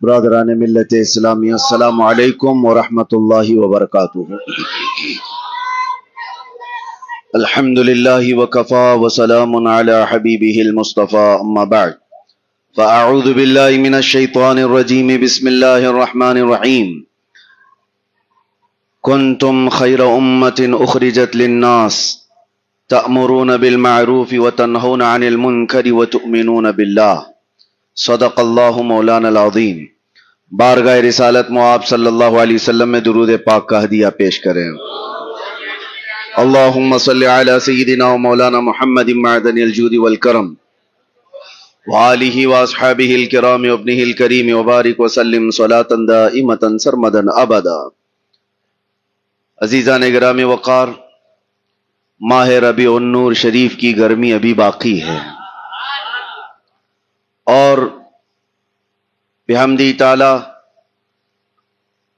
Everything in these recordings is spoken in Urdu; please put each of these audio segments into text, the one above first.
برادران ملت اسلامی، السلام علیکم ورحمۃ اللہ وبرکاتہ۔ الحمدللہ وکفا وسلام علی حبیبہ المصطفى، اما بعد فاعوذ باللہ من الشیطان الرجیم، بسم اللہ الرحمن الرحیم۔ کنتم خیر امۃ اخرجت للناس تأمرون بالمعروف وتنہون عن المنکر وتؤمنون باللہ، صدق اللہ مولانا العظیم۔ بارگاہ رسالت مآب صلی اللہ علیہ وسلم میں درود پاک کا ہدیہ پیش کریں۔ اللہم صلی علی سیدنا و مولانا محمد معدن الجود والکرم وآلہ واصحابہ الکرام وابنہ الکریم وبارک وسلم صلاة دائمة سرمدا ابدا۔ عزیزان گرامی وقار، ماہ ربیع النور شریف کی گرمی ابھی باقی ہے، اور بحمدی تعالی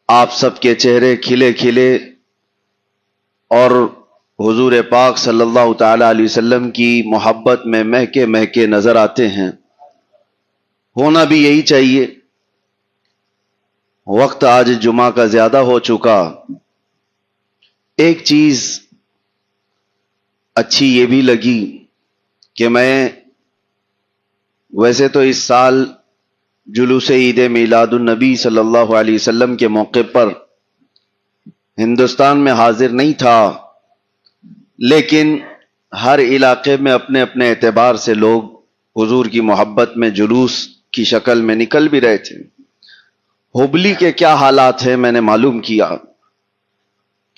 آپ سب کے چہرے کھلے کھلے اور حضور پاک صلی اللہ تعالی علیہ وسلم کی محبت میں مہکے مہکے نظر آتے ہیں۔ ہونا بھی یہی چاہیے۔ وقت آج جمعہ کا زیادہ ہو چکا۔ ایک چیز اچھی یہ بھی لگی کہ میں ویسے تو اس سال جلوس عید میلاد النبی صلی اللہ علیہ وسلم کے موقع پر ہندوستان میں حاضر نہیں تھا، لیکن ہر علاقے میں اپنے اپنے اعتبار سے لوگ حضور کی محبت میں جلوس کی شکل میں نکل بھی رہے تھے۔ ہبلی کے کیا حالات ہیں میں نے معلوم کیا،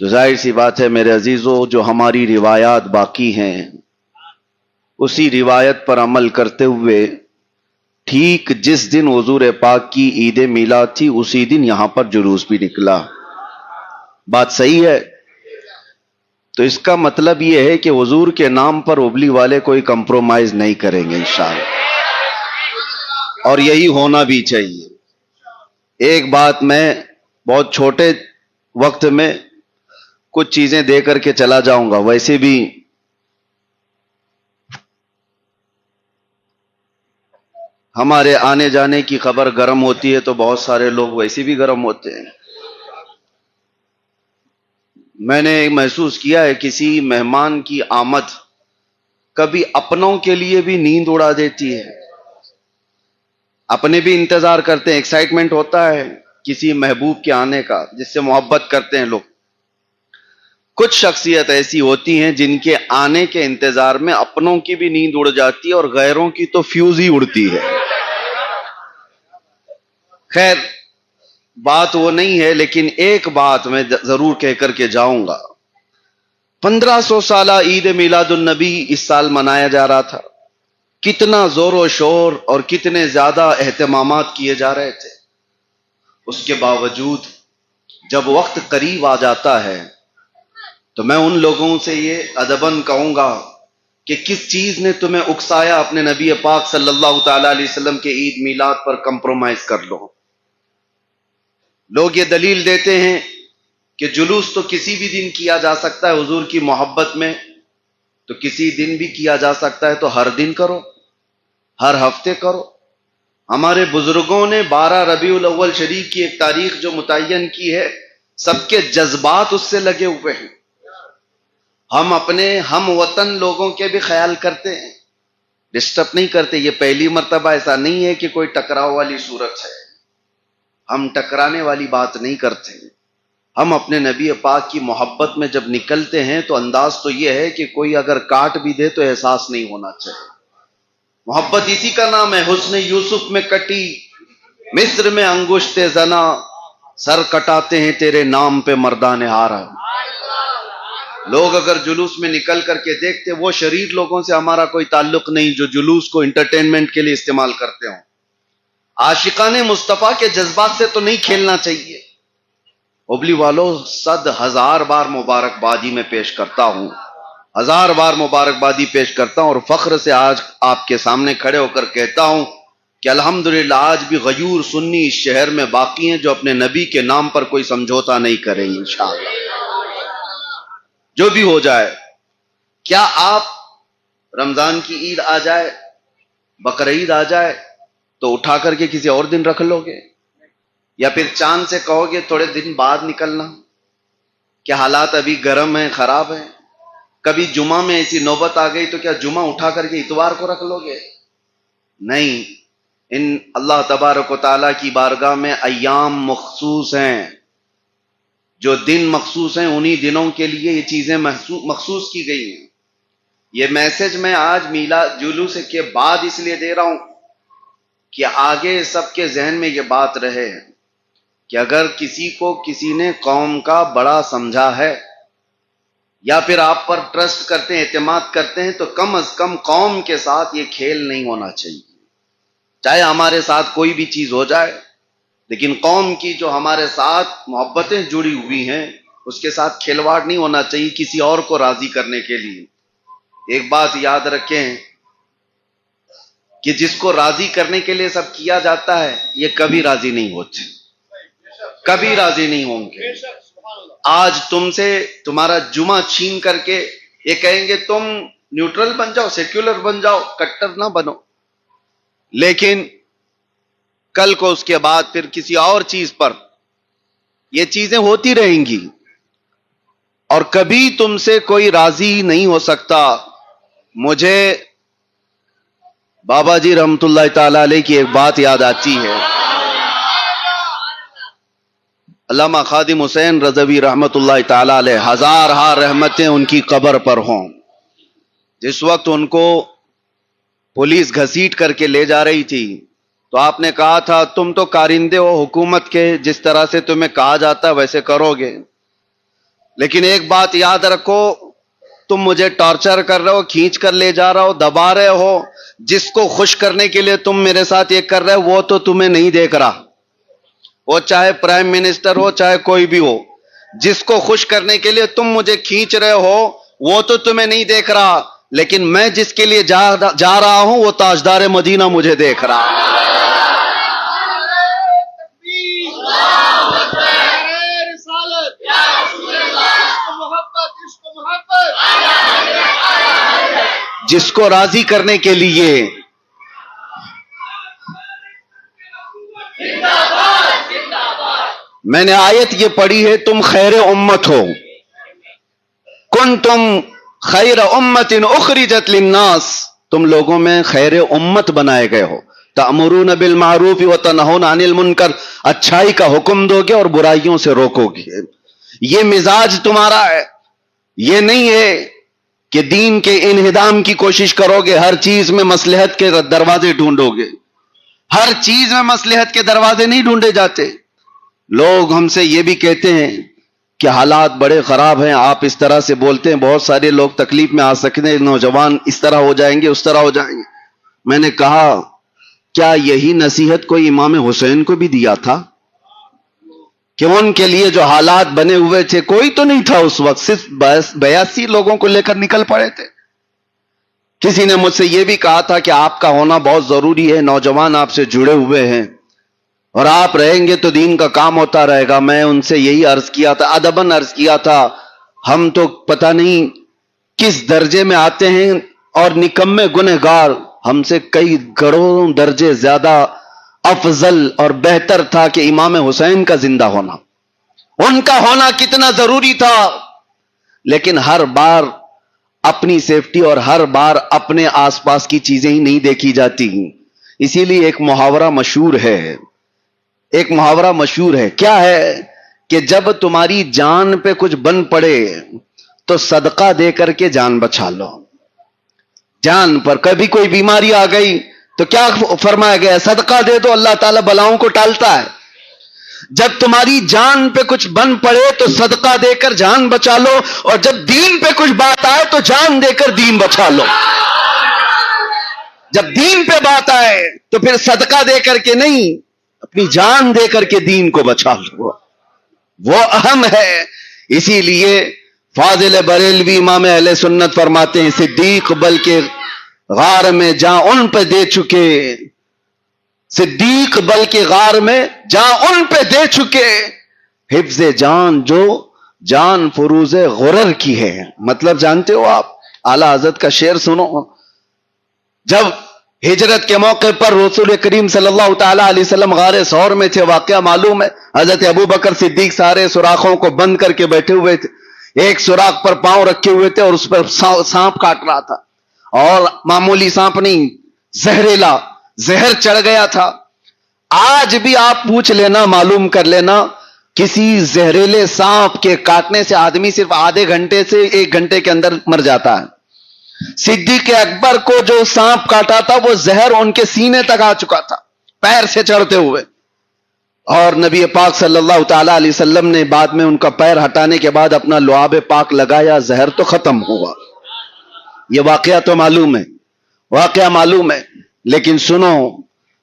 تو ظاہر سی بات ہے میرے عزیزو، جو ہماری روایات باقی ہیں اسی روایت پر عمل کرتے ہوئے ٹھیک جس دن حضور پاک کی عید میلاد تھی اسی دن یہاں پر جلوس بھی نکلا۔ بات صحیح ہے؟ تو اس کا مطلب یہ ہے کہ حضور کے نام پر ہبلی والے کوئی کمپرومائز نہیں کریں گے انشاءاللہ، اور یہی ہونا بھی چاہیے۔ ایک بات میں بہت چھوٹے وقت میں کچھ چیزیں دے کر کے چلا جاؤں گا، ویسے بھی ہمارے آنے جانے کی خبر گرم ہوتی ہے تو بہت سارے لوگ ویسے بھی گرم ہوتے ہیں۔ میں نے محسوس کیا ہے کسی مہمان کی آمد کبھی اپنوں کے لیے بھی نیند اڑا دیتی ہے۔ اپنے بھی انتظار کرتے ہیں، ایکسائٹمنٹ ہوتا ہے کسی محبوب کے آنے کا جس سے محبت کرتے ہیں لوگ۔ کچھ شخصیت ایسی ہوتی ہیں جن کے آنے کے انتظار میں اپنوں کی بھی نیند اڑ جاتی ہے اور غیروں کی تو فیوز ہی اڑتی ہے۔ خیر بات وہ نہیں ہے، لیکن ایک بات میں ضرور کہہ کر کے جاؤں گا۔ 1500 سالہ عید میلاد النبی اس سال منایا جا رہا تھا۔ کتنا زور و شور اور کتنے زیادہ اہتمامات کیے جا رہے تھے، اس کے باوجود جب وقت قریب آ جاتا ہے تو میں ان لوگوں سے یہ ادباً کہوں گا کہ کس چیز نے تمہیں اکسایا اپنے نبی پاک صلی اللہ تعالی علیہ وسلم کے عید میلاد پر کمپرومائز کر لو۔ لوگ یہ دلیل دیتے ہیں کہ جلوس تو کسی بھی دن کیا جا سکتا ہے، حضور کی محبت میں تو کسی دن بھی کیا جا سکتا ہے، تو ہر دن کرو، ہر ہفتے کرو۔ ہمارے بزرگوں نے 12 ربیع الاول شریف کی ایک تاریخ جو متعین کی ہے، سب کے جذبات اس سے لگے ہوئے ہیں۔ ہم اپنے ہم وطن لوگوں کے بھی خیال کرتے ہیں، ڈسٹرب نہیں کرتے۔ یہ پہلی مرتبہ ایسا نہیں ہے کہ کوئی ٹکراؤ والی صورت ہے، ہم ٹکرانے والی بات نہیں کرتے۔ ہم اپنے نبی پاک کی محبت میں جب نکلتے ہیں تو انداز تو یہ ہے کہ کوئی اگر کاٹ بھی دے تو احساس نہیں ہونا چاہیے۔ محبت اسی کا نام ہے۔ حسن یوسف میں کٹی مصر میں انگشت زنا، سر کٹاتے ہیں تیرے نام پہ مردان ہارا۔ لوگ اگر جلوس میں نکل کر کے دیکھتے، وہ شریر لوگوں سے ہمارا کوئی تعلق نہیں جو جلوس کو انٹرٹینمنٹ کے لیے استعمال کرتے ہوں۔ عاشقان مصطفیٰ کے جذبات سے تو نہیں کھیلنا چاہیے۔ ہبلی والوں، 100,000 بار مبارکبادی میں پیش کرتا ہوں، 1000 بار مبارکبادی پیش کرتا ہوں، اور فخر سے آج آپ کے سامنے کھڑے ہو کر کہتا ہوں کہ الحمدللہ آج بھی غیور سنی اس شہر میں باقی ہیں جو اپنے نبی کے نام پر کوئی سمجھوتا نہیں کریں گے انشاءاللہ، جو بھی ہو جائے۔ کیا آپ رمضان کی عید آ جائے، بقرعید آ جائے تو اٹھا کر کے کسی اور دن رکھ لو گے؟ یا پھر چاند سے کہو گے تھوڑے دن بعد نکلنا؟ کیا حالات ابھی گرم ہیں، خراب ہیں؟ کبھی جمعہ میں ایسی نوبت آ گئی تو کیا جمعہ اٹھا کر کے اتوار کو رکھ لو گے؟ نہیں، ان اللہ تبارک و تعالیٰ کی بارگاہ میں ایام مخصوص ہیں، جو دن مخصوص ہیں، انہی دنوں کے لیے یہ چیزیں مخصوص کی گئی ہیں۔ یہ میسج میں آج میلاد جلوس کے بعد اس لیے دے رہا ہوں کہ آگے سب کے ذہن میں یہ بات رہے کہ اگر کسی کو کسی نے قوم کا بڑا سمجھا ہے یا پھر آپ پر ٹرسٹ کرتے ہیں، اعتماد کرتے ہیں، تو کم از کم قوم کے ساتھ یہ کھیل نہیں ہونا چاہیے۔ چاہے ہمارے ساتھ کوئی بھی چیز ہو جائے، لیکن قوم کی جو ہمارے ساتھ محبتیں جڑی ہوئی ہیں اس کے ساتھ کھلواڑ نہیں ہونا چاہیے کسی اور کو راضی کرنے کے لیے۔ ایک بات یاد رکھیں کہ جس کو راضی کرنے کے لیے سب کیا جاتا ہے، یہ کبھی راضی نہیں ہوتے، کبھی راضی نہیں ہوں گے۔ آج تم سے تمہارا جمعہ چھین کر کے یہ کہیں گے تم نیوٹرل بن جاؤ، سیکولر بن جاؤ، کٹر نہ بنو، لیکن کل کو اس کے بعد پھر کسی اور چیز پر یہ چیزیں ہوتی رہیں گی اور کبھی تم سے کوئی راضی نہیں ہو سکتا۔ مجھے بابا جی رحمت اللہ تعالی علیہ کی ایک بات یاد آتی ہے۔ علامہ خادم حسین رضوی رحمت اللہ تعالی علیہ، ہزار رحمتیں ان کی قبر پر ہوں۔ جس وقت ان کو پولیس گھسیٹ کر کے لے جا رہی تھی تو آپ نے کہا تھا تم تو کارندے ہو حکومت کے، جس طرح سے تمہیں کہا جاتا ویسے کرو گے، لیکن ایک بات یاد رکھو، تم مجھے ٹارچر کر رہے ہو، کھینچ کر لے جا رہے ہو، دبا رہے ہو، جس کو خوش کرنے کے لیے تم میرے ساتھ یہ کر رہے ہو وہ تو تمہیں نہیں دیکھ رہا، وہ چاہے پرائم منسٹر ہو چاہے کوئی بھی ہو، جس کو خوش کرنے کے لیے تم مجھے کھینچ رہے ہو وہ تو تمہیں نہیں دیکھ رہا، لیکن میں جس کے لیے جا رہا ہوں وہ تاجدار مدینہ مجھے دیکھ رہا۔ جس کو راضی کرنے کے لیے میں نے آیت یہ پڑھی ہے، تم خیر امت ہو، کنتم خیر امت اخرجت للناس، تم لوگوں میں خیر امت بنائے گئے ہو، تأمرون بالمعروف وتنہون عن المنکر، اچھائی کا حکم دو گے اور برائیوں سے روکو گے۔ یہ مزاج تمہارا ہے، یہ نہیں ہے کہ دین کے انہدام کی کوشش کرو گے، ہر چیز میں مصلحت کے دروازے ڈھونڈو گے۔ ہر چیز میں مصلحت کے دروازے نہیں ڈھونڈے جاتے۔ لوگ ہم سے یہ بھی کہتے ہیں کہ حالات بڑے خراب ہیں، آپ اس طرح سے بولتے ہیں، بہت سارے لوگ تکلیف میں آ سکتے ہیں، نوجوان اس طرح ہو جائیں گے، اس طرح ہو جائیں گے۔ میں نے کہا کیا یہی نصیحت کوئی امام حسین کو بھی دیا تھا کہ ان کے لیے جو حالات بنے ہوئے تھے، کوئی تو نہیں تھا اس وقت، صرف 82 لوگوں کو لے کر نکل پڑے تھے۔ کسی نے مجھ سے یہ بھی کہا تھا کہ آپ کا ہونا بہت ضروری ہے، نوجوان آپ سے جڑے ہوئے ہیں اور آپ رہیں گے تو دین کا کام ہوتا رہے گا۔ میں ان سے یہی عرض کیا تھا، ادباً عرض کیا تھا، ہم تو پتہ نہیں کس درجے میں آتے ہیں اور نکمے گنہگار، ہم سے کئی کروڑوں درجے زیادہ افضل اور بہتر تھا کہ امام حسین کا زندہ ہونا، ان کا ہونا کتنا ضروری تھا، لیکن ہر بار اپنی سیفٹی اور ہر بار اپنے آس پاس کی چیزیں ہی نہیں دیکھی جاتی۔ اسی لیے ایک محاورہ مشہور ہے، ایک محاورہ مشہور ہے، کیا ہے کہ جب تمہاری جان پہ کچھ بن پڑے تو صدقہ دے کر کے جان بچا لو۔ جان پر کبھی کوئی بیماری آ گئی تو کیا فرمایا گیا؟ صدقہ دے دو، اللہ تعالیٰ بلاؤں کو ٹالتا ہے۔ جب تمہاری جان پہ کچھ بن پڑے تو صدقہ دے کر جان بچا لو، اور جب دین پہ کچھ بات آئے تو جان دے کر دین بچا لو۔ جب دین پہ بات آئے تو پھر صدقہ دے کر کے نہیں، اپنی جان دے کر کے دین کو بچا لو، وہ اہم ہے۔ اسی لیے فاضل بریلوی امام اہل سنت فرماتے ہیں، صدیق بلکہ غار میں جاں ان پہ دے چکے، صدیق بلکہ غار میں جاں ان پہ دے چکے، حفظ جان جو جان فروز غرر کی ہے۔ مطلب جانتے ہو آپ؟ اعلیٰ حضرت کا شعر سنو، جب ہجرت کے موقع پر رسول کریم صلی اللہ تعالی علیہ وسلم غار ثور میں تھے، واقعہ معلوم ہے. حضرت ابو بکر صدیق سارے سوراخوں کو بند کر کے بیٹھے ہوئے تھے، ایک سوراخ پر پاؤں رکھے ہوئے تھے اور اس پر سانپ کاٹ رہا تھا، اور معمولی سانپ نہیں، زہریلا زہر چڑھ گیا تھا. آج بھی آپ پوچھ لینا، معلوم کر لینا، کسی زہریلے سانپ کے کاٹنے سے آدمی صرف آدھے گھنٹے سے 1 گھنٹے کے اندر مر جاتا ہے. صدیق اکبر کو جو سانپ کاٹا تھا وہ زہر ان کے سینے تک آ چکا تھا پیر سے چڑھتے ہوئے، اور نبی پاک صلی اللہ تعالی علیہ وسلم نے بعد میں ان کا پیر ہٹانے کے بعد اپنا لعاب پاک لگایا، زہر تو ختم ہوا. یہ واقعہ تو معلوم ہے، واقعہ معلوم ہے. لیکن سنو،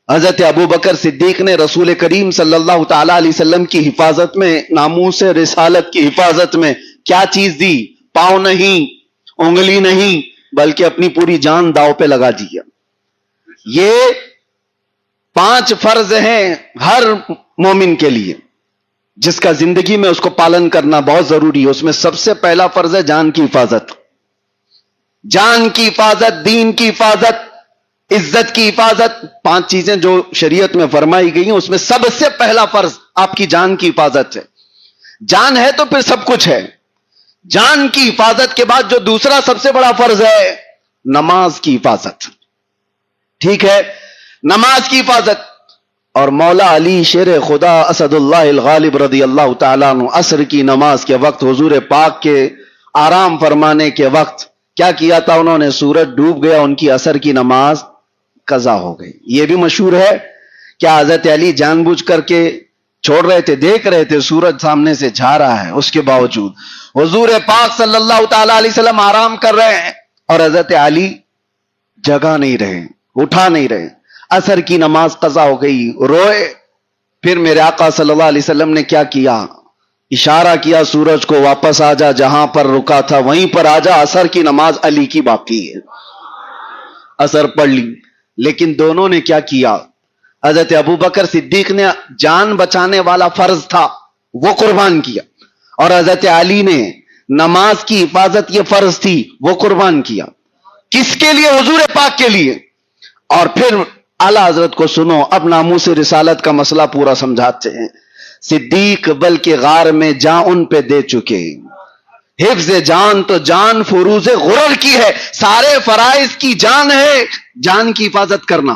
حضرت ابو بکر صدیق نے رسول کریم صلی اللہ تعالی علیہ وسلم کی حفاظت میں، ناموس رسالت کی حفاظت میں کیا چیز دی؟ پاؤں نہیں، انگلی نہیں، بلکہ اپنی پوری جان داؤ پہ لگا دیا. یہ 5 فرض ہیں ہر مومن کے لیے، جس کا زندگی میں اس کو پالن کرنا بہت ضروری ہے. اس میں سب سے پہلا فرض ہے جان کی حفاظت. جان کی حفاظت، دین کی حفاظت، عزت کی حفاظت. 5 چیزیں جو شریعت میں فرمائی گئی ہیں، اس میں سب سے پہلا فرض آپ کی جان کی حفاظت ہے. جان ہے تو پھر سب کچھ ہے. جان کی حفاظت کے بعد جو دوسرا سب سے بڑا فرض ہے، نماز کی حفاظت. ٹھیک ہے، نماز کی حفاظت. اور مولا علی شیر خدا اسد اللہ الغالب رضی اللہ تعالیٰ عنہ عصر کی نماز کے وقت، حضور پاک کے آرام فرمانے کے وقت کیا کیا تھا انہوں نے؟ سورج ڈوب گیا، ان کی عصر کی نماز قضا ہو گئی. یہ بھی مشہور ہے. کیا حضرت علی جان بوجھ کر کے چھوڑ رہے تھے؟ دیکھ رہے تھے سورج سامنے سے جا رہا ہے، اس کے باوجود حضور پاک صلی اللہ تعالی علیہ وسلم آرام کر رہے ہیں اور حضرت علی جگہ نہیں رہے، اٹھا نہیں رہے. عصر کی نماز قضا ہو گئی، روئے. پھر میرے آقا صلی اللہ علیہ وسلم نے کیا کیا؟ اشارہ کیا سورج کو، واپس آ جا، جہاں پر رکا تھا وہیں پر آ جا، عصر کی نماز علی کی باقی ہے. عصر پڑھ لی. لیکن دونوں نے کیا کیا؟ حضرت ابو بکر صدیق نے جان بچانے والا فرض تھا وہ قربان کیا، اور حضرت علی نے نماز کی حفاظت یہ فرض تھی وہ قربان کیا. کس کے لیے؟ حضور پاک کے لیے. اور پھر اعلیٰ حضرت کو سنو، اب ناموس رسالت کا مسئلہ پورا سمجھاتے ہیں. صدیق بلکہ غار میں جان ان پہ دے چکے. حفظ جان تو جان فروز غرر کی ہے، سارے فرائض کی جان ہے جان کی حفاظت کرنا.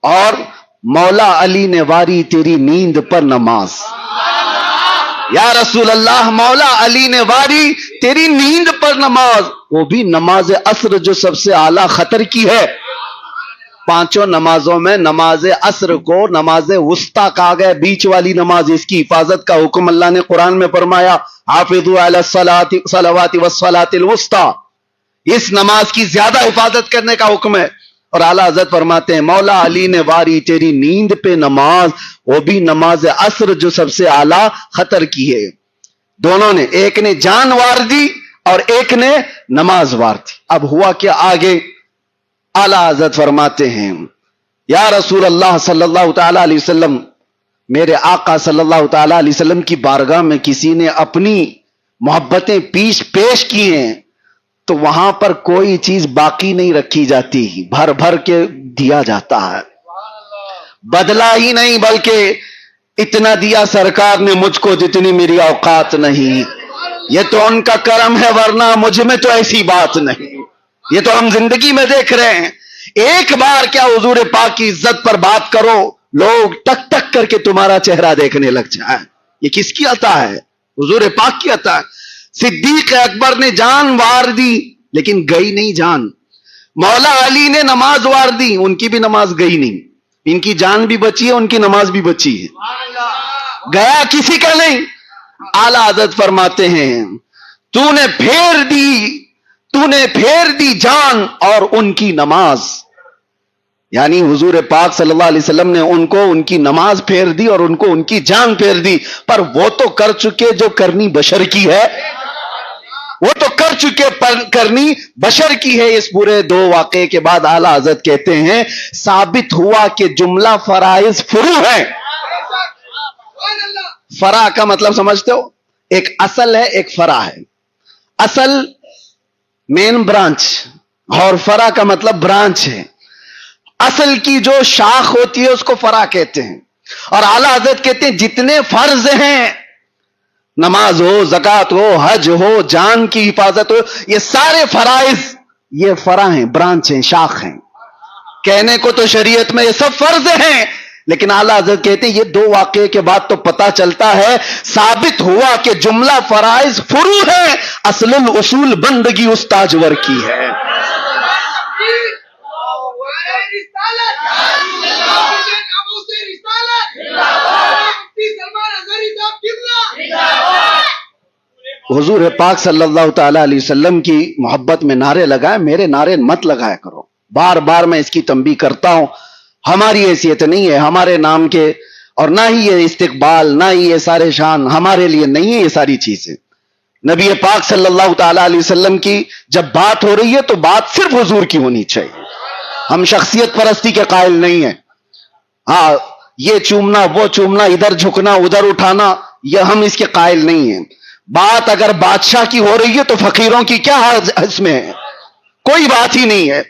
اور مولا علی نے واری تیری نیند پر نماز. یا رسول اللہ، مولا علی نے واری تیری نیند پر نماز، وہ بھی نماز عصر جو سب سے اعلیٰ خطر کی ہے. 5 نمازوں میں نماز عصر کو نماز وسطیٰ کہا گیا، بیچ والی نماز. اس کی حفاظت کا حکم اللہ نے قرآن میں فرمایا، حافظوا علی الصلوات والصلاۃ الوسطیٰ. اس نماز کی زیادہ حفاظت کرنے کا حکم ہے. اور اعلیٰ حضرت فرماتے ہیں مولا علی نے واری تیری نیند پہ نماز، وہ بھی نماز عصر جو سب سے اعلیٰ خطر کی ہے. دونوں نے، ایک نے جان وار دی اور ایک نے نماز وار دی. اب ہوا کہ آگے اعلیٰ حضرت فرماتے ہیں یا رسول اللہ صلی اللہ تعالی علیہ وسلم، میرے آقا صلی اللہ تعالی علیہ وسلم کی بارگاہ میں کسی نے اپنی محبتیں پیش کی ہیں تو وہاں پر کوئی چیز باقی نہیں رکھی جاتی، بھر بھر کے دیا جاتا ہے. بدلا ہی نہیں بلکہ اتنا دیا سرکار نے مجھ کو جتنی میری اوقات نہیں. یہ تو ان کا کرم ہے، ورنہ مجھ میں تو ایسی بات نہیں. یہ تو ہم زندگی میں دیکھ رہے ہیں. ایک بار کیا حضور پاک کی عزت پر بات کرو، لوگ ٹک ٹک کر کے تمہارا چہرہ دیکھنے لگ جائیں. یہ کس کی عطا ہے؟ حضور پاک کی عطا ہے. صدیق اکبر نے جان وار دی لیکن گئی نہیں جان. مولا علی نے نماز وار دی، ان کی بھی نماز گئی نہیں. ان کی جان بھی بچی ہے، ان کی نماز بھی بچی ہے، گیا کسی کا نہیں. اعلیٰ حضرت فرماتے ہیں تو نے پھیر دی جان اور ان کی نماز. یعنی حضور پاک صلی اللہ علیہ وسلم نے ان کو ان کی نماز پھیر دی اور ان کو ان کی جان پھیر دی. پر وہ تو کر چکے جو کرنی بشر کی ہے، وہ تو کر چکے پر کرنی بشر کی ہے. اس پورے 2 واقعے کے بعد اعلیٰ حضرت کہتے ہیں ثابت ہوا کہ جملہ فرائض فرو ہے. فرع کا مطلب سمجھتے ہو؟ ایک اصل ہے، ایک فرع ہے. اصل مین برانچ اور فرع کا مطلب برانچ ہے. اصل کی جو شاخ ہوتی ہے اس کو فرع کہتے ہیں. اور اعلیٰ حضرت کہتے ہیں جتنے فرض ہیں، نماز ہو، زکات ہو، حج ہو، جان کی حفاظت ہو، یہ سارے فرائض یہ فرع ہیں، برانچ ہیں، شاخ ہیں. کہنے کو تو شریعت میں یہ سب فرض ہیں، لیکن اعلیٰ حضرت کہتے ہیں یہ دو واقعے کے بعد تو پتا چلتا ہے، ثابت ہوا کہ جملہ فرائض فروع ہے، اصل الاصول بندگی اس تاجور کی ہے. حضور پاک صلی اللہ تعالی علیہ وسلم کی محبت میں نعرے لگائے، میرے نعرے مت لگایا کرو. بار بار میں اس کی تنبیہ کرتا ہوں، ہماری حیثیت نہیں ہے ہمارے نام کے، اور نہ ہی یہ استقبال، نہ ہی یہ سارے شان ہمارے لیے نہیں ہے یہ ساری چیزیں. نبی پاک صلی اللہ تعالی علیہ وسلم کی جب بات ہو رہی ہے تو بات صرف حضور کی ہونی چاہیے. ہم شخصیت پرستی کے قائل نہیں ہیں. ہاں یہ چومنا وہ چومنا، ادھر جھکنا ادھر اٹھانا، یہ ہم اس کے قائل نہیں ہیں. بات اگر بادشاہ کی ہو رہی ہے تو فقیروں کی کیا اس میں ہے؟ کوئی بات ہی نہیں ہے.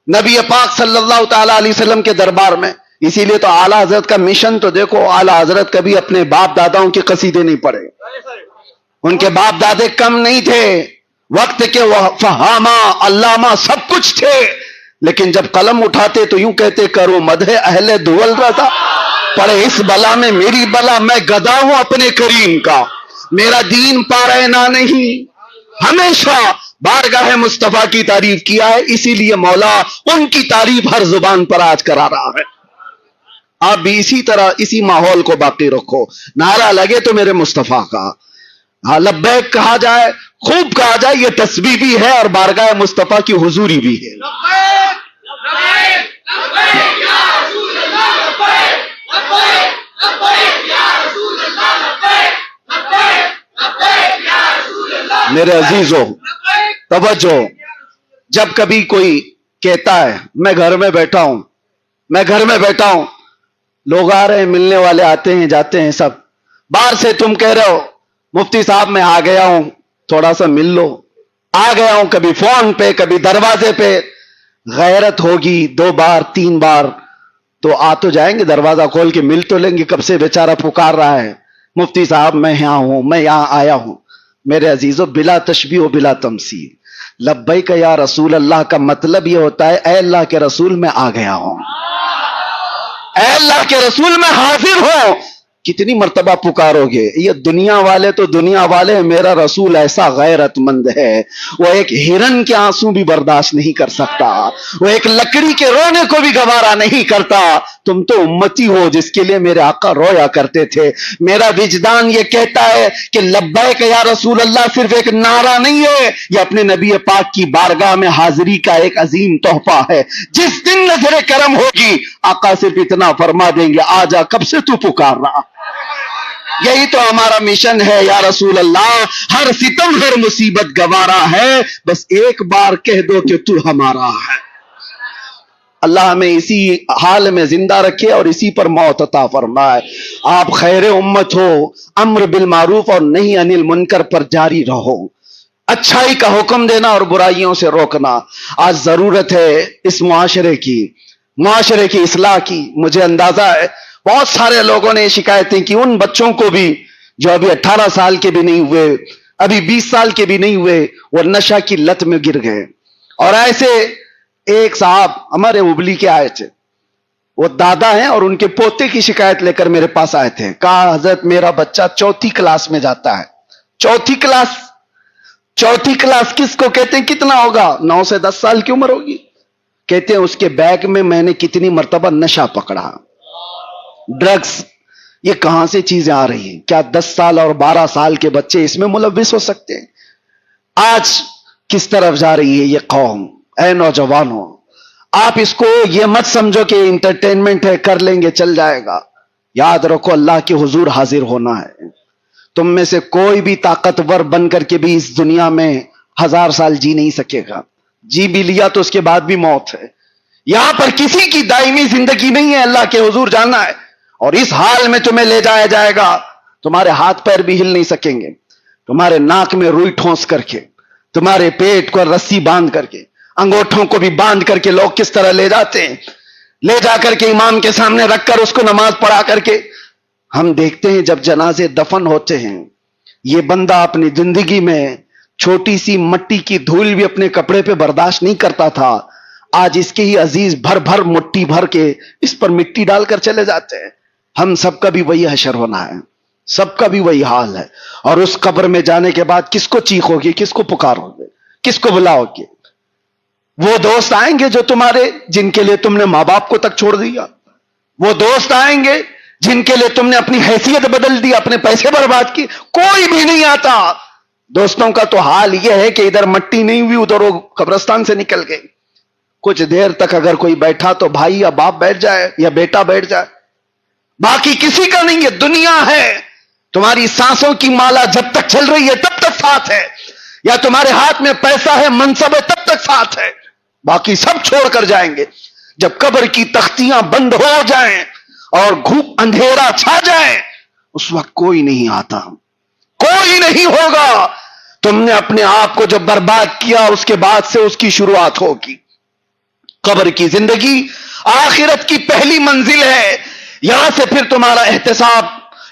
نبی پاک صلی اللہ تعالی علیہ وسلم کے دربار میں، اسی لیے تو اعلیٰ حضرت کا مشن تو دیکھو، اعلیٰ حضرت کبھی اپنے باپ داداؤں کے قصیدے نہیں پڑھے. ان کے باپ دادے کم نہیں تھے، وقت کے فہامہ علامہ سب کچھ تھے، لیکن جب قلم اٹھاتے تو یوں کہتے کرو مدح اہل دول رضا، پڑے اس بلا میں میری بلا، میں گدا ہوں اپنے کریم کا، میرا دین پارینہ نہیں. ہمیشہ بارگاہ مصطفیٰ کی تعریف کیا ہے، اسی لیے مولا ان کی تعریف ہر زبان پر آج کرا رہا ہے. آپ بھی اسی طرح اسی ماحول کو باقی رکھو. نعرہ لگے تو میرے مصطفیٰ کا، ہاں لبیک کہا جائے، خوب کہا جائے، یہ تسبیح بھی ہے اور بارگاہ مصطفیٰ کی حضوری بھی ہے. میرے عزیزو توجہ، جب کبھی کوئی کہتا ہے میں گھر میں بیٹھا ہوں، میں گھر میں بیٹھا ہوں، لوگ آ رہے ہیں، ملنے والے آتے ہیں جاتے ہیں، سب باہر سے تم کہہ رہے ہو مفتی صاحب میں آ گیا ہوں تھوڑا سا مل لو، آ گیا ہوں، کبھی فون پہ کبھی دروازے پہ. غیرت ہوگی 2 بار 3 بار تو آ تو جائیں گے، دروازہ کھول کے مل تو لیں گے. کب سے بیچارہ پکار رہا ہے مفتی صاحب میں یہاں ہوں، میں یہاں آیا ہوں. میرے عزیزو بلا تشبیہ و بلا تمثیل، لبیک یا رسول اللہ کا مطلب یہ ہوتا ہے اے اللہ کے رسول میں آ گیا ہوں، اے اللہ کے رسول میں حاضر ہوں. کتنی مرتبہ پکارو گے؟ یہ دنیا والے تو دنیا والے، میرا رسول ایسا غیرت مند ہے، وہ ایک ہرن کے آنسو بھی برداشت نہیں کر سکتا، وہ ایک لکڑی کے رونے کو بھی گوارا نہیں کرتا. تم تو امتی ہو جس کے لیے میرے آقا رویا کرتے تھے. میرا وجدان یہ کہتا ہے کہ لبیک یا رسول اللہ صرف ایک نعرہ نہیں ہے، یہ اپنے نبی پاک کی بارگاہ میں حاضری کا ایک عظیم تحفہ ہے. جس دن نظر کرم ہوگی آقا صرف اتنا فرما دیں گے آ جا، کب سے تو پکار رہا. یہی تو ہمارا مشن ہے یا رسول اللہ، ہر ستم ہر مصیبت گوارا ہے، بس ایک بار کہہ دو کہ تو ہمارا ہے. اللہ ہمیں اسی حال میں زندہ رکھے اور اسی پر موت عطا فرمائے. آپ خیر امت ہو، امر بالمعروف اور نہی عن المنکر پر جاری رہو، اچھائی کا حکم دینا اور برائیوں سے روکنا. آج ضرورت ہے اس معاشرے کی اصلاح کی. مجھے اندازہ ہے بہت سارے لوگوں نے شکایتیں کی، ان بچوں کو بھی جو ابھی 18 سال کے بھی نہیں ہوئے، ابھی 20 سال کے بھی نہیں ہوئے، وہ نشہ کی لت میں گر گئے. اور ایسے ایک صاحب ہمارے ابلی کے آئے تھے، وہ دادا ہیں اور ان کے پوتے کی شکایت لے کر میرے پاس آئے تھے. کہا حضرت میرا بچہ 4تھی کلاس میں جاتا ہے. 4تھی کلاس کس کو کہتے ہیں؟ کتنا ہوگا؟ 9 سے 10 سال کی عمر ہوگی. کہتے ہیں اس کے بیگ میں میں نے کتنی مرتبہ نشہ پکڑا، ڈرگس. یہ کہاں سے چیزیں آ رہی ہیں؟ کیا 10 سال اور 12 سال کے بچے اس میں ملوث ہو سکتے ہیں؟ آج کس طرف جا رہی ہے یہ قوم؟ اے نوجوانوں، آپ اس کو یہ مت سمجھو کہ انٹرٹینمنٹ ہے، کر لیں گے چل جائے گا. یاد رکھو اللہ کے حضور حاضر ہونا ہے. تم میں سے کوئی بھی طاقتور بن کر کے بھی اس دنیا میں 1000 سال جی نہیں سکے گا. جی بھی لیا تو اس کے بعد بھی موت ہے. یہاں پر کسی کی دائمی زندگی نہیں ہے، اللہ کے حضور جانا ہے. اور اس حال میں تمہیں لے جایا جائے گا، تمہارے ہاتھ پیر بھی ہل نہیں سکیں گے، تمہارے ناک میں روئی ٹھونس کر کے، تمہارے پیٹ کو رسی باندھ کر کے، انگوٹھوں کو بھی باندھ کر کے لوگ کس طرح لے جاتے ہیں. لے جا کر کے امام کے سامنے رکھ کر اس کو نماز پڑھا کر کے ہم دیکھتے ہیں جب جنازے دفن ہوتے ہیں، یہ بندہ اپنی زندگی میں چھوٹی سی مٹی کی دھول بھی اپنے کپڑے پہ برداشت نہیں کرتا تھا، آج اس کے ہی عزیز بھر بھر مٹی بھر کے اس پر مٹی ڈال کر چلے جاتے ہیں۔ ہم سب کا بھی وہی حشر ہونا ہے، سب کا بھی وہی حال ہے، اور اس قبر میں جانے کے بعد کس کو چیخو گے، کس کو پکارو گے، کس کو بلاؤ گے؟ وہ دوست آئیں گے جو تمہارے، جن کے لیے تم نے ماں باپ کو تک چھوڑ دیا، وہ دوست آئیں گے جن کے لیے تم نے اپنی حیثیت بدل دی، اپنے پیسے برباد کی، کوئی بھی نہیں آتا۔ دوستوں کا تو حال یہ ہے کہ ادھر مٹی نہیں ہوئی ادھر وہ قبرستان سے نکل گئے، کچھ دیر تک اگر کوئی بیٹھا تو بھائی یا باپ بیٹھ جائے یا بیٹا بیٹھ جائے، باقی کسی کا نہیں ہے۔ دنیا ہے، تمہاری سانسوں کی مالا جب تک چل رہی ہے تب تک ساتھ ہے، یا تمہارے ہاتھ میں پیسہ ہے، منصب ہے، تب تک ساتھ ہے، باقی سب چھوڑ کر جائیں گے۔ جب قبر کی تختیاں بند ہو جائیں اور گھوپ اندھیرا چھا جائے، اس وقت کوئی نہیں آتا، کوئی نہیں ہوگا۔ تم نے اپنے آپ کو جب برباد کیا، اس کے بعد سے اس کی شروعات ہوگی۔ قبر کی زندگی آخرت کی پہلی منزل ہے، یہاں سے پھر تمہارا احتساب،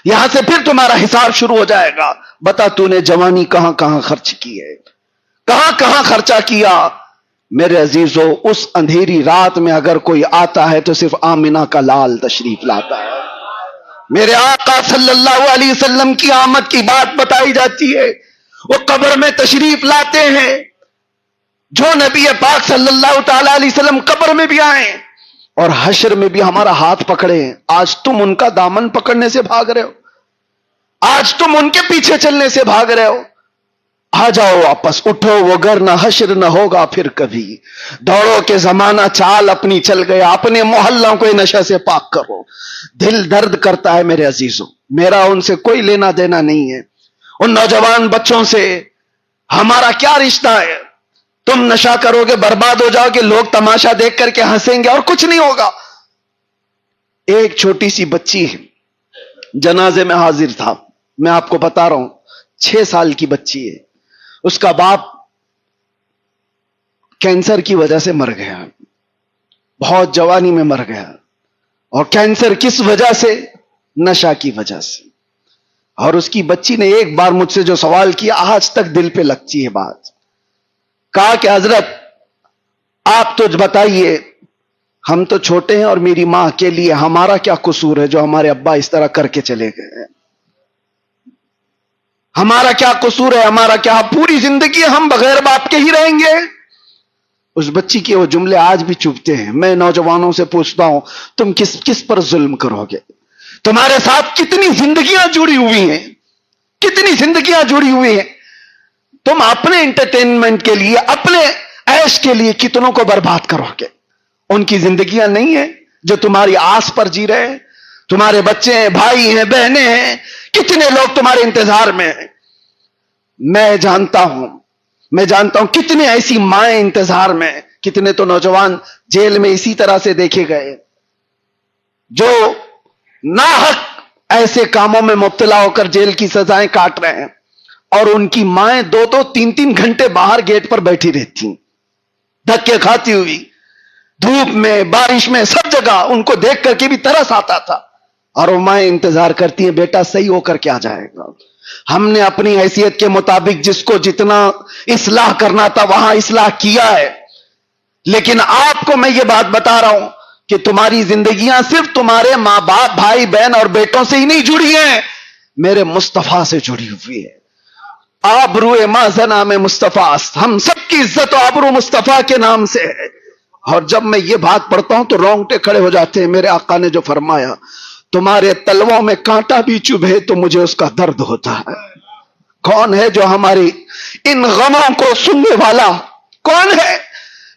یہاں سے پھر تمہارا حساب شروع ہو جائے گا۔ بتا تو نے جوانی کہاں کہاں خرچ کی ہے، کہاں کہاں خرچہ کیا؟ میرے عزیزو، اس اندھیری رات میں اگر کوئی آتا ہے تو صرف آمنہ کا لال تشریف لاتا ہے۔ میرے آقا صلی اللہ علیہ وسلم کی آمد کی بات بتائی جاتی ہے، وہ قبر میں تشریف لاتے ہیں۔ جو نبی پاک صلی اللہ تعالی علیہ وسلم قبر میں بھی آئیں اور حشر میں بھی ہمارا ہاتھ پکڑے، آج تم ان کا دامن پکڑنے سے بھاگ رہے ہو، آج تم ان کے پیچھے چلنے سے بھاگ رہے ہو۔ آ جاؤ واپس، اٹھو، وہ گر نہ حشر نہ ہوگا پھر کبھی، دوڑو کہ زمانہ چال اپنی چل گیا، اپنے محلوں کو نشہ سے پاک کرو۔ دل درد کرتا ہے میرے عزیزوں، میرا ان سے کوئی لینا دینا نہیں ہے، ان نوجوان بچوں سے ہمارا کیا رشتہ ہے؟ تم نشہ کرو گے، برباد ہو جاؤ گے، لوگ تماشا دیکھ کر کے ہنسیں گے اور کچھ نہیں ہوگا۔ ایک چھوٹی سی بچی جنازے میں حاضر تھا، میں آپ کو بتا رہا ہوں، 6 سال کی بچی ہے، اس کا باپ کینسر کی وجہ سے مر گیا، بہت جوانی میں مر گیا، اور کینسر کس وجہ سے؟ نشہ کی وجہ سے۔ اور اس کی بچی نے ایک بار مجھ سے جو سوال کیا، آج تک دل پہ لگتی ہے بات، کہا کہ حضرت آپ تو بتائیے، ہم تو چھوٹے ہیں اور میری ماں کے لیے ہمارا کیا قصور ہے جو ہمارے ابا اس طرح کر کے چلے گئے؟ ہمارا کیا قصور ہے؟ ہمارا کیا؟ پوری زندگی ہم بغیر باپ کے ہی رہیں گے؟ اس بچی کے وہ جملے آج بھی چبھتے ہیں۔ میں نوجوانوں سے پوچھتا ہوں، تم کس پر ظلم کرو گے؟ تمہارے ساتھ کتنی زندگیاں جڑی ہوئی ہیں، کتنی زندگیاں جڑی ہوئی ہیں، تم اپنے انٹرٹینمنٹ کے لیے، اپنے عیش کے لیے کتنوں کو برباد کرو گے؟ ان کی زندگیاں نہیں ہیں جو تمہاری آس پر جی رہے ہیں؟ تمہارے بچے ہیں، بھائی ہیں، بہنیں ہیں، کتنے لوگ تمہارے انتظار میں ہیں۔ میں جانتا ہوں کتنے ایسی مائیں انتظار میں، کتنے تو نوجوان جیل میں اسی طرح سے دیکھے گئے جو ناحق ایسے کاموں میں مبتلا ہو کر جیل کی سزائیں کاٹ رہے ہیں، اور ان کی مائیں 2-2 3-3 گھنٹے باہر گیٹ پر بیٹھی رہتی، دھکے کھاتی ہوئی، دھوپ میں، بارش میں، سب جگہ ان کو دیکھ کر کے بھی ترس آتا تھا، اور وہ مائیں انتظار کرتی ہیں بیٹا صحیح ہو کر کے آ جائے گا۔ ہم نے اپنی حیثیت کے مطابق جس کو جتنا اصلاح کرنا تھا وہاں اصلاح کیا ہے، لیکن آپ کو میں یہ بات بتا رہا ہوں کہ تمہاری زندگیاں صرف تمہارے ماں باپ، بھائی بہن اور بیٹوں سے ہی نہیں جڑی ہیں، میرے مصطفیٰ سے جڑی ہوئی ہے۔ آبرو ماذا نام مصطفیٰ، ہم سب کی عزت و آبرو مصطفیٰ کے نام سے ہے۔ اور جب میں یہ بات پڑھتا ہوں تو رونگٹے کھڑے ہو جاتے ہیں۔ میرے آقا نے جو فرمایا، تمہارے تلووں میں کانٹا بھی چبھے تو مجھے اس کا درد ہوتا ہے۔ کون ہے جو ہماری ان غموں کو سننے والا؟ کون ہے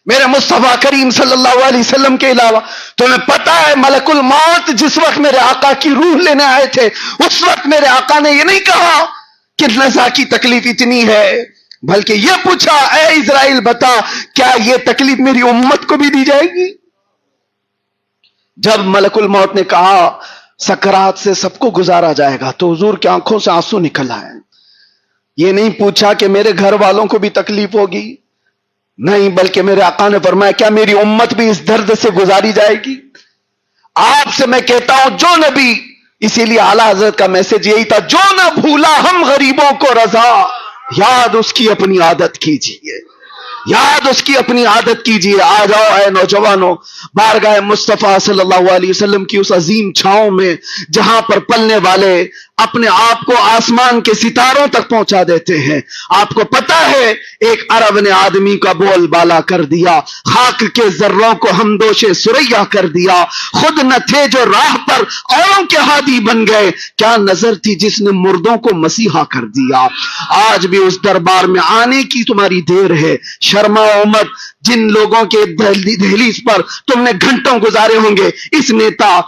میرے مصطفیٰ کریم صلی اللہ علیہ وسلم کے علاوہ؟ تمہیں پتا ہے ملک الموت جس وقت میرے آقا کی روح لینے آئے تھے، اس وقت میرے آقا نے یہ نہیں کہا کہ نزا کی تکلیف اتنی ہے، بلکہ یہ پوچھا، اے اسرائیل بتا کیا یہ تکلیف میری امت کو بھی دی جائے گی؟ جب ملک الموت نے کہا سکرات سے سب کو گزارا جائے گا تو حضور کی آنکھوں سے آنسو نکل آئے۔ یہ نہیں پوچھا کہ میرے گھر والوں کو بھی تکلیف ہوگی، نہیں، بلکہ میرے آقا نے فرمایا کیا میری امت بھی اس درد سے گزاری جائے گی؟ آپ سے میں کہتا ہوں جو نبی، اسی لیے اعلیٰ حضرت کا میسج یہی تھا، جو نہ بھولا ہم غریبوں کو رضا، یاد اس کی اپنی عادت کیجیے، یاد اس کی اپنی عادت کیجیے۔ آ جاؤ اے نوجوانوں، بارگاہ مصطفیٰ صلی اللہ علیہ وسلم کی اس عظیم چھاؤں میں جہاں پر پلنے والے اپنے آپ کو آسمان کے ستاروں تک پہنچا دیتے ہیں۔ آپ کو پتا ہے ایک عرب نے آدمی کا بول بالا کر دیا، خاک کے ذروں کو ہمدوش سریا کر دیا، خود نہ تھے جو راہ پر اوروں کے ہادی بن گئے، کیا نظر تھی جس نے مردوں کو مسیحا کر دیا۔ آج بھی اس دربار میں آنے کی تمہاری دیر ہے، شرماؤ مت۔ جن لوگوں کے دہلیز پر تم نے گھنٹوں گزارے ہوں گے، اس نیتا،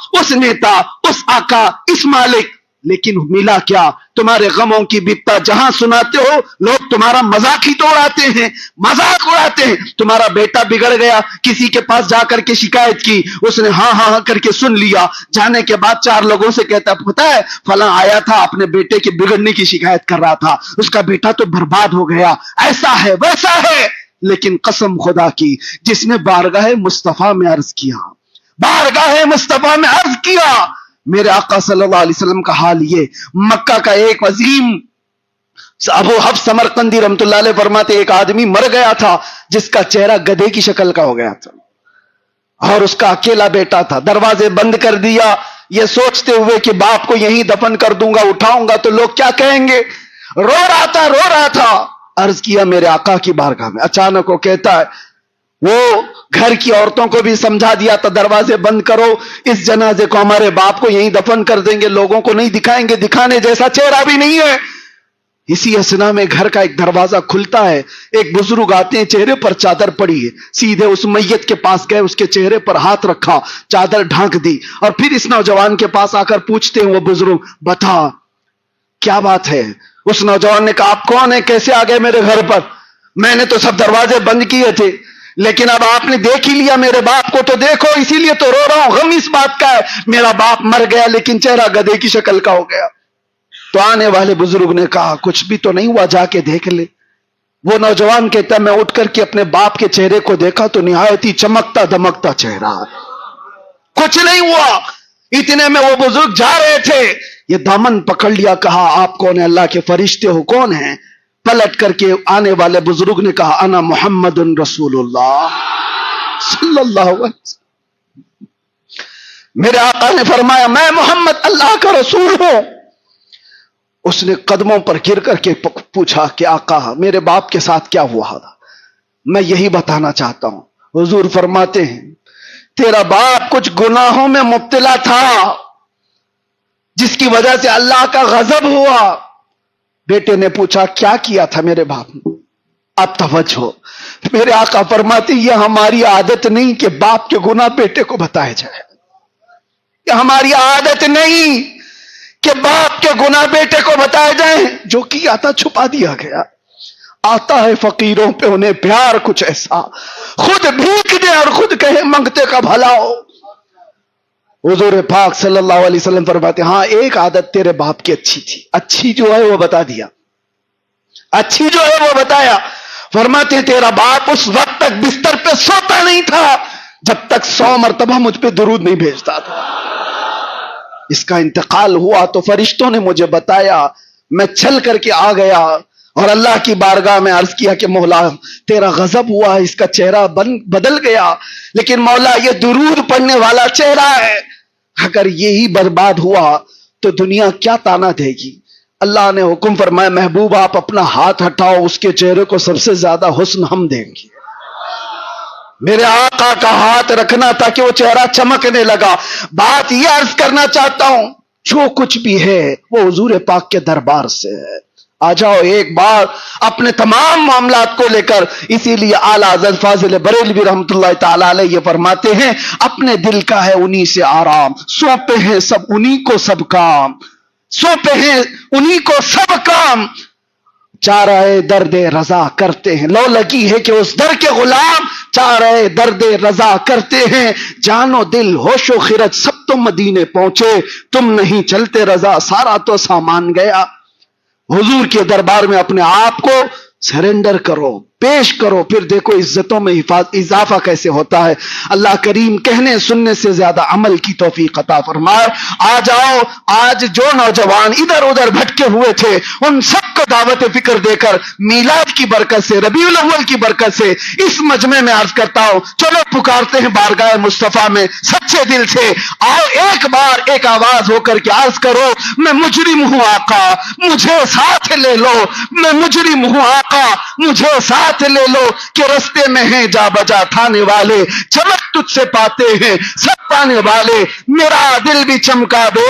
اس آقا، اس مالک، لیکن ملا کیا؟ تمہارے غموں کی بپتا جہاں سناتے ہو لوگ تمہارا مذاق ہی تو اڑاتے ہیں، مذاق اڑاتے ہیں۔ تمہارا بیٹا بگڑ گیا، کسی کے پاس جا کر کے شکایت کی، اس نے ہاں ہاں کر کے سن لیا، جانے کے بعد 4 لوگوں سے کہتا پتا ہے فلاں آیا تھا اپنے بیٹے کے بگڑنے کی شکایت کر رہا تھا، اس کا بیٹا تو برباد ہو گیا، ایسا ہے ویسا ہے۔ لیکن قسم خدا کی جس نے بارگاہ مصطفیٰ میں عرض کیا، بارگاہ مصطفیٰ میں عرض کیا، میرے آقا صلی اللہ علیہ وسلم کا حال یہ، مکہ کا ایک عظیم ابو حفص سمرقندی رحمت اللہ علیہ فرماتے ایک آدمی مر گیا تھا جس کا چہرہ گدھے کی شکل کا ہو گیا تھا، اور اس کا اکیلا بیٹا تھا، دروازے بند کر دیا یہ سوچتے ہوئے کہ باپ کو یہیں دفن کر دوں گا، اٹھاؤں گا تو لوگ کیا کہیں گے، رو رہا تھا۔ عرض کیا میرے آقا کی بارگاہ میں، اچانک وہ کہتا ہے وہ گھر کی عورتوں کو بھی سمجھا دیا تھا دروازے بند کرو، اس جنازے کو ہمارے باپ کو یہیں دفن کر دیں گے، لوگوں کو نہیں دکھائیں گے، دکھانے جیسا چہرہ بھی نہیں ہے۔ اسی اسنا میں گھر کا ایک دروازہ کھلتا ہے، ایک بزرگ آتے ہیں، چہرے پر چادر پڑی ہے، سیدھے اس میت کے پاس گئے، اس کے چہرے پر ہاتھ رکھا، چادر ڈھانک دی، اور پھر اس نوجوان کے پاس آ کر پوچھتے ہیں وہ بزرگ بتا کیا بات ہے۔ اس نوجوان نے کہا آپ کون ہیں، کیسے آ گئے میرے گھر پر؟ میں نے تو سب دروازے بند کیے تھے، لیکن اب آپ نے دیکھ ہی لیا میرے باپ کو تو دیکھو، اسی لیے تو رو رہا ہوں، غم اس بات کا ہے میرا باپ مر گیا لیکن چہرہ گدھے کی شکل کا ہو گیا۔ تو آنے والے بزرگ نے کہا کچھ بھی تو نہیں ہوا، جا کے دیکھ لے۔ وہ نوجوان کہتا میں اٹھ کر کے اپنے باپ کے چہرے کو دیکھا تو نہایت ہی چمکتا دمکتا چہرہ، کچھ نہیں ہوا۔ اتنے میں وہ بزرگ جا رہے تھے، یہ دامن پکڑ لیا، کہا آپ کون ہیں؟ اللہ کے فرشتے ہو؟ کون ہیں؟ پلٹ کر کے آنے والے بزرگ نے کہا انا محمد رسول اللہ صلی اللہ علیہ وسلم۔ میرے آقا نے فرمایا میں محمد اللہ کا رسول ہوں۔ اس نے قدموں پر گر کر کے پوچھا کہ آقا میرے باپ کے ساتھ کیا ہوا تھا؟ میں یہی بتانا چاہتا ہوں۔ حضور فرماتے ہیں تیرا باپ کچھ گناہوں میں مبتلا تھا جس کی وجہ سے اللہ کا غضب ہوا۔ بیٹے نے پوچھا کیا کیا تھا میرے باپ نے؟ اب توجہ، میرے آقا فرماتے یہ ہماری عادت نہیں کہ باپ کے گناہ بیٹے کو بتائے جائے، یہ ہماری عادت نہیں کہ باپ کے گناہ بیٹے کو بتائے جائیں، جو کیا تھا چھپا دیا گیا۔ آتا ہے فقیروں پہ انہیں پیار کچھ ایسا، خود بھیک دے اور خود کہے منگتے کا بھلا ہو۔ حضور پاک صلی اللہ علیہ وسلم فرماتے ہاں ایک عادت تیرے باپ کی اچھی تھی، اچھی جو ہے وہ بتا دیا، اچھی جو ہے وہ بتایا۔ فرماتے ہیں تیرا باپ اس وقت تک بستر پہ سوتا نہیں تھا جب تک 100 مرتبہ مجھ پہ درود نہیں بھیجتا تھا۔ اس کا انتقال ہوا تو فرشتوں نے مجھے بتایا، میں چل کر کے آ گیا اور اللہ کی بارگاہ میں عرض کیا کہ مولا تیرا غضب ہوا، اس کا چہرہ بدل گیا، لیکن مولا یہ درود پڑھنے والا چہرہ ہے، اگر یہی برباد ہوا تو دنیا کیا تانا دے گی۔ اللہ نے حکم فرمایا محبوب آپ اپنا ہاتھ ہٹاؤ، اس کے چہرے کو سب سے زیادہ حسن ہم دیں گے۔ میرے آقا کا ہاتھ رکھنا تھا کہ وہ چہرہ چمکنے لگا۔ بات یہ عرض کرنا چاہتا ہوں جو کچھ بھی ہے وہ حضور پاک کے دربار سے ہے۔ آ جاؤ ایک بار اپنے تمام معاملات کو لے کر، اسی لیے اعلیٰ حضرت فاضل بریلوی رحمت اللہ تعالی علیہ یہ فرماتے ہیں اپنے دل کا ہے انہی سے آرام، سونپے ہیں سب انہی کو سب کام، سونپے ہیں انہی کو سب کام، چارہ درد رضا کرتے ہیں، لو لگی ہے کہ اس در کے غلام چارہ درد رضا کرتے ہیں، جان و دل ہوش و خرد سب تو مدینے پہنچے، تم نہیں چلتے رضا سارا تو سامان گیا۔ حضور کے دربار میں اپنے آپ کو سرنڈر کرو، پیش کرو، پھر دیکھو عزتوں میں اضافہ کیسے ہوتا ہے۔ اللہ کریم کہنے سننے سے زیادہ عمل کی توفیق عطا فرمائے۔ آج جو نوجوان ادھر ادھر بھٹکے ہوئے تھے ان سب کو دعوت فکر دے کر میلاد کی برکت سے، ربیع الاول کی برکت سے اس مجمع میں عرض کرتا ہوں، چلو پکارتے ہیں بارگاہ مصطفیٰ میں سچے دل سے، آؤ ایک بار ایک آواز ہو کر کے عرض کرو، میں مجرم ہوں آقا مجھے ساتھ لے لو، میں مجرم ہوں آقا مجھے ساتھ لے لو، کہ رستے میں ہیں جا بجا تھانے والے، چمک تجھ سے پاتے ہیں سب پانے والے، میرا دل بھی چمکا دے،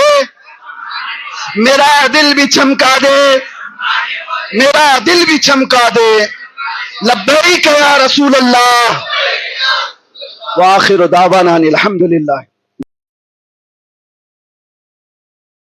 میرا دل بھی چمکا دے، میرا دل بھی چمکا دے، لبیک یا رسول اللہ، وآخر دعوانا الحمدللہ۔